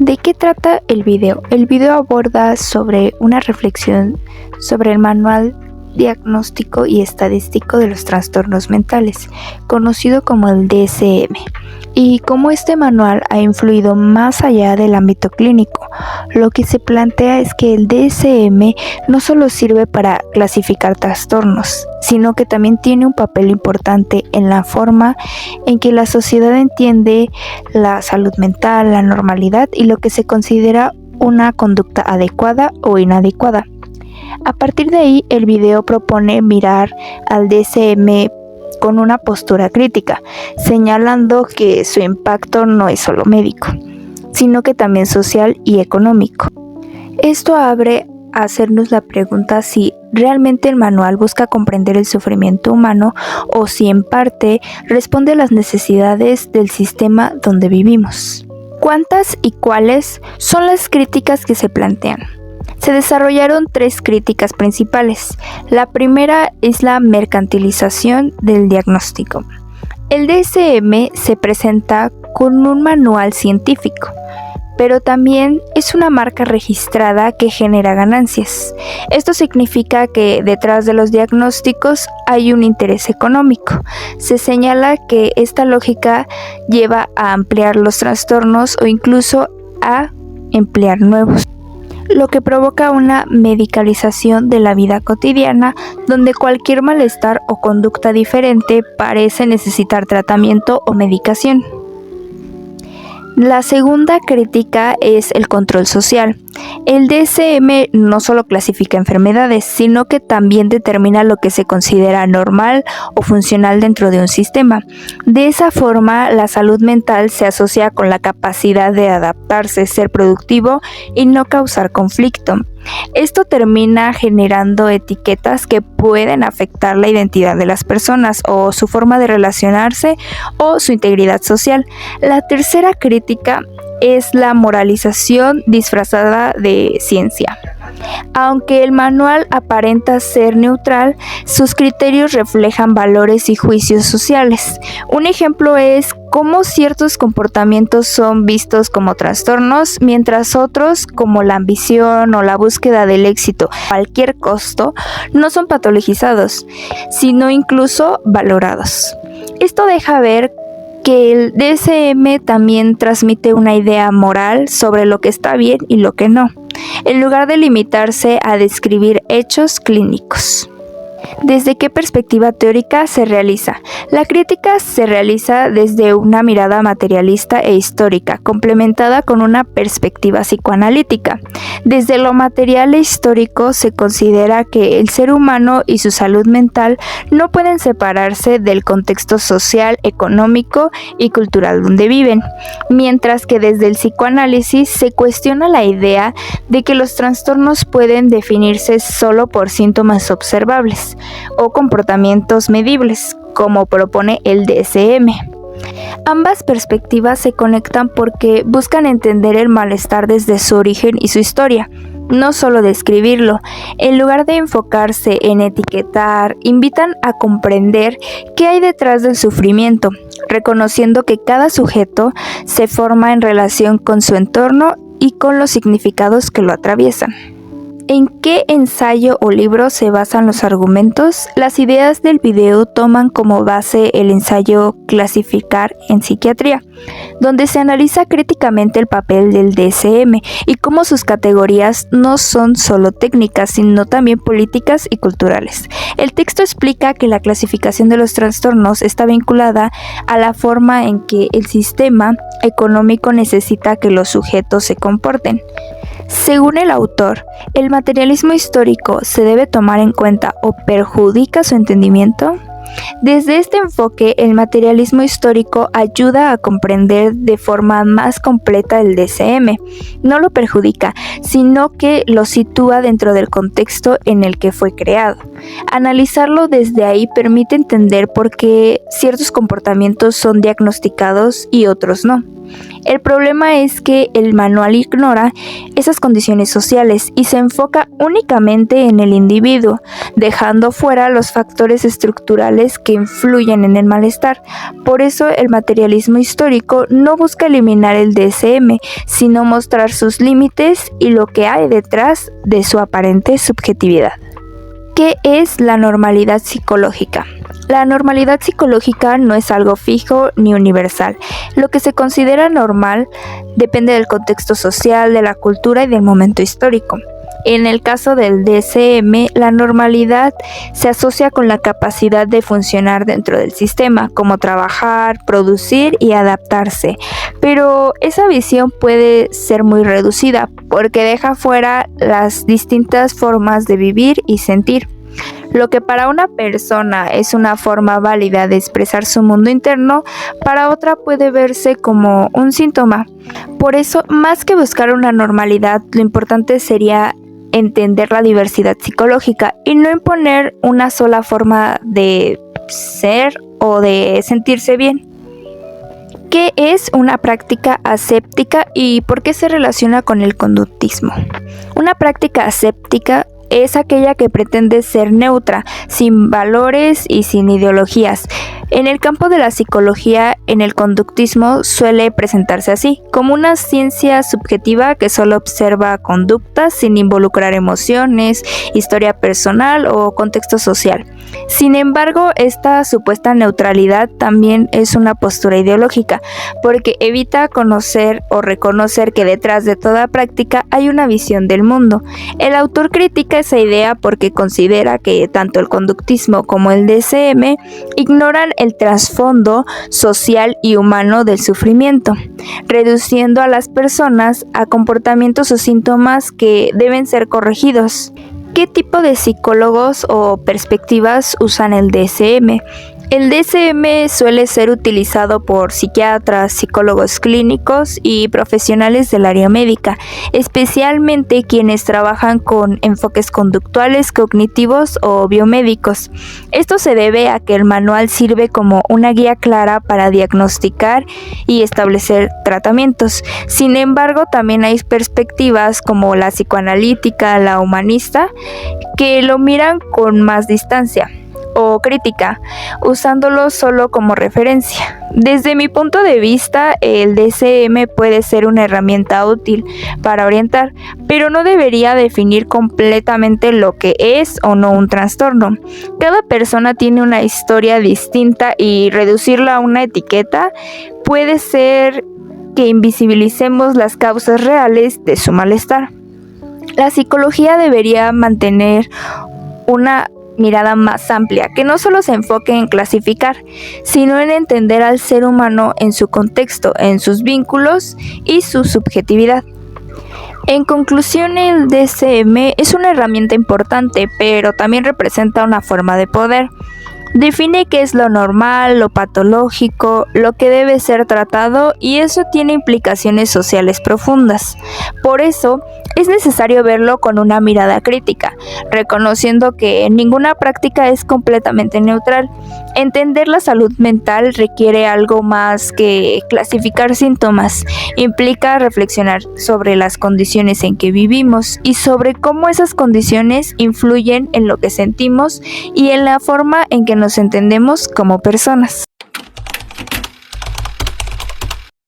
¿De qué trata el video? El video aborda sobre una reflexión sobre el manual diagnóstico y estadístico de los trastornos mentales, conocido como el DSM, y cómo este manual ha influido más allá del ámbito clínico. Lo que se plantea es que el DSM no solo sirve para clasificar trastornos, sino que también tiene un papel importante en la forma en que la sociedad entiende la salud mental, la normalidad y lo que se considera una conducta adecuada o inadecuada. A partir de ahí, el video propone mirar al DSM con una postura crítica, señalando que su impacto no es solo médico, sino que también social y económico. Esto abre a hacernos la pregunta si realmente el manual busca comprender el sufrimiento humano o si en parte responde a las necesidades del sistema donde vivimos. ¿Cuántas y cuáles son las críticas que se plantean? Se desarrollaron 3 críticas principales. La primera es la mercantilización del diagnóstico. El DSM se presenta con un manual científico, pero también es una marca registrada que genera ganancias. Esto significa que detrás de los diagnósticos hay un interés económico. Se señala que esta lógica lleva a ampliar los trastornos o incluso a emplear nuevos, lo que provoca una medicalización de la vida cotidiana, donde cualquier malestar o conducta diferente parece necesitar tratamiento o medicación. La segunda crítica es el control social. El DSM no solo clasifica enfermedades, sino que también determina lo que se considera normal o funcional dentro de un sistema. De esa forma, la salud mental se asocia con la capacidad de adaptarse, ser productivo y no causar conflicto. Esto termina generando etiquetas que pueden afectar la identidad de las personas o su forma de relacionarse o su integridad social. La tercera crítica es la moralización disfrazada de ciencia. Aunque el manual aparenta ser neutral, sus criterios reflejan valores y juicios sociales. Un ejemplo es cómo ciertos comportamientos son vistos como trastornos, mientras otros, como la ambición o la búsqueda del éxito a cualquier costo, no son patologizados, sino incluso valorados. Esto deja ver que el DSM también transmite una idea moral sobre lo que está bien y lo que no, en lugar de limitarse a describir hechos clínicos. ¿Desde qué perspectiva teórica se realiza? La crítica se realiza desde una mirada materialista e histórica, complementada con una perspectiva psicoanalítica. Desde lo material e histórico se considera que el ser humano y su salud mental no pueden separarse del contexto social, económico y cultural donde viven, mientras que desde el psicoanálisis se cuestiona la idea de que los trastornos pueden definirse solo por síntomas observables o comportamientos medibles, como propone el DSM. Ambas perspectivas se conectan porque buscan entender el malestar desde su origen y su historia, no solo describirlo. En lugar de enfocarse en etiquetar, invitan a comprender qué hay detrás del sufrimiento, reconociendo que cada sujeto se forma en relación con su entorno y con los significados que lo atraviesan. ¿En qué ensayo o libro se basan los argumentos? Las ideas del video toman como base el ensayo Clasificar en Psiquiatría, donde se analiza críticamente el papel del DSM y cómo sus categorías no son solo técnicas, sino también políticas y culturales. El texto explica que la clasificación de los trastornos está vinculada a la forma en que el sistema económico necesita que los sujetos se comporten. Según el autor, ¿el materialismo histórico se debe tomar en cuenta o perjudica su entendimiento? Desde este enfoque, el materialismo histórico ayuda a comprender de forma más completa el DSM. No lo perjudica, sino que lo sitúa dentro del contexto en el que fue creado. Analizarlo desde ahí permite entender por qué ciertos comportamientos son diagnosticados y otros no. El problema es que el manual ignora esas condiciones sociales y se enfoca únicamente en el individuo, dejando fuera los factores estructurales que influyen en el malestar. Por eso el materialismo histórico no busca eliminar el DSM, sino mostrar sus límites y lo que hay detrás de su aparente subjetividad. ¿Qué es la normalidad psicológica? La normalidad psicológica no es algo fijo ni universal. Lo que se considera normal depende del contexto social, de la cultura y del momento histórico. En el caso del DSM, la normalidad se asocia con la capacidad de funcionar dentro del sistema, como trabajar, producir y adaptarse. Pero esa visión puede ser muy reducida porque deja fuera las distintas formas de vivir y sentir. Lo que para una persona es una forma válida de expresar su mundo interno, para otra puede verse como un síntoma. Por eso, más que buscar una normalidad, lo importante sería entender la diversidad psicológica y no imponer una sola forma de ser o de sentirse bien. ¿Qué es una práctica aséptica y por qué se relaciona con el conductismo? Una práctica aséptica es aquella que pretende ser neutra, sin valores y sin ideologías. En el campo de la psicología, en el conductismo suele presentarse así, como una ciencia subjetiva que solo observa conductas sin involucrar emociones, historia personal o contexto social. Sin embargo, esta supuesta neutralidad también es una postura ideológica, porque evita conocer o reconocer que detrás de toda práctica hay una visión del mundo. El autor critica esa idea porque considera que tanto el conductismo como el DSM ignoran el trasfondo social y humano del sufrimiento, reduciendo a las personas a comportamientos o síntomas que deben ser corregidos. ¿Qué tipo de psicólogos o perspectivas usan el DSM? El DSM suele ser utilizado por psiquiatras, psicólogos clínicos y profesionales del área médica, especialmente quienes trabajan con enfoques conductuales, cognitivos o biomédicos. Esto se debe a que el manual sirve como una guía clara para diagnosticar y establecer tratamientos. Sin embargo, también hay perspectivas como la psicoanalítica, la humanista, que lo miran con más distancia o crítica, usándolo solo como referencia. Desde mi punto de vista, el DSM puede ser una herramienta útil para orientar, pero no debería definir completamente lo que es o no un trastorno. Cada persona tiene una historia distinta y reducirla a una etiqueta puede ser que invisibilicemos las causas reales de su malestar. La psicología debería mantener una mirada más amplia, que no solo se enfoque en clasificar, sino en entender al ser humano en su contexto, en sus vínculos y su subjetividad. En conclusión, el DSM es una herramienta importante, pero también representa una forma de poder. Define qué es lo normal, lo patológico, lo que debe ser tratado, y eso tiene implicaciones sociales profundas. Por eso, es necesario verlo con una mirada crítica, reconociendo que ninguna práctica es completamente neutral. Entender la salud mental requiere algo más que clasificar síntomas. Implica reflexionar sobre las condiciones en que vivimos y sobre cómo esas condiciones influyen en lo que sentimos y en la forma en que nos entendemos como personas.